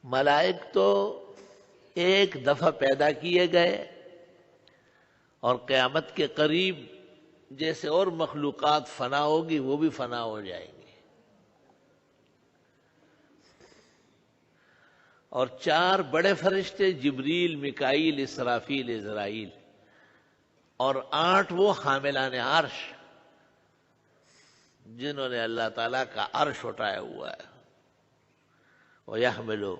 ملائک تو ایک دفعہ پیدا کیے گئے اور قیامت کے قریب جیسے اور مخلوقات فنا ہوگی وہ بھی فنا ہو جائیں گی، اور 4 بڑے فرشتے جبریل، میکائیل، اسرافیل، عزرائیل، اور 8 وہ حاملان عرش جنہوں نے اللہ تعالیٰ کا عرش اٹھایا ہوا ہے۔ وَيَحْمِلُ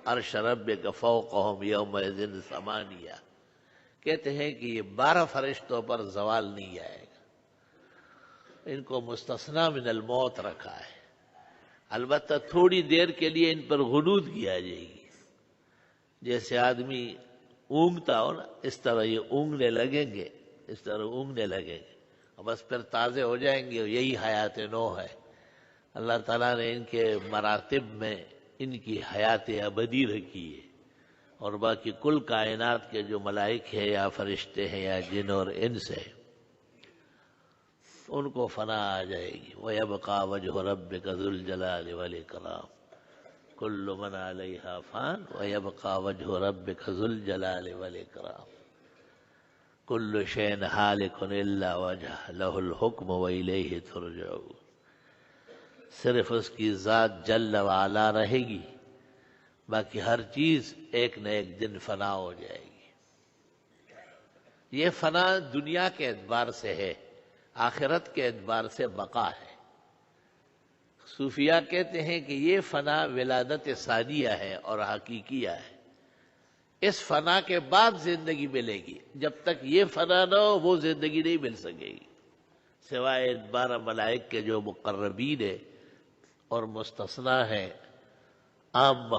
عَرْشَ رَبِّكَ فَوْقَهُمْ يَوْمَئِذٍ ثَمَانِيَةٌ، کہتے ہیں کہ یہ 12 فرشتوں پر زوال نہیں آئے گا، ان کو مستثنی من الموت رکھا ہے، البتہ تھوڑی دیر کے لیے ان پر غنود کیا جائے گی، جیسے آدمی اونگتا ہو نا اس طرح یہ اونگنے لگیں گے، اس طرح اونگنے لگیں گے اور بس پھر تازے ہو جائیں گے، اور یہی حیات نو ہے۔ اللہ تعالیٰ نے ان کے مراتب میں ان کی حیات ابدی رکھی ہے، اور باقی کل کائنات کے جو ملائک ہیں یا فرشتے ہیں یا جن اور انس ہیں ان کو فنا آ جائے گی۔ وَيَبْقَى وَجْهُ رَبِّكَ ذُو الْجَلَالِ وَالْإِكْرَامِ كُلُّ مَنْ عَلَيْهَا فَانٍ وَيَبْقَى وَجْهُ رَبِّكَ ذُو الْجَلَالِ وَالْإِكْرَامِ كُلُّ شَيْءٍ هَالِكٌ إِلَّا وَجْهَهُ لَهُ الْحُكْمُ وَإِلَيْهِ تُرْجَعُونَ، صرف اس کی ذات جل وعلا رہے گی، باقی ہر چیز ایک نہ ایک دن فنا ہو جائے گی۔ یہ فنا دنیا کے اعتبار سے ہے، آخرت کے اعتبار سے بقا ہے۔ صوفیہ کہتے ہیں کہ یہ فنا ولادت ثانیہ ہے اور حقیقیہ ہے، اس فنا کے بعد زندگی ملے گی، جب تک یہ فنا نہ ہو وہ زندگی نہیں مل سکے گی، سوائے 12 ملائک کے جو مقربین ہیں اور مستثنی ہیں عام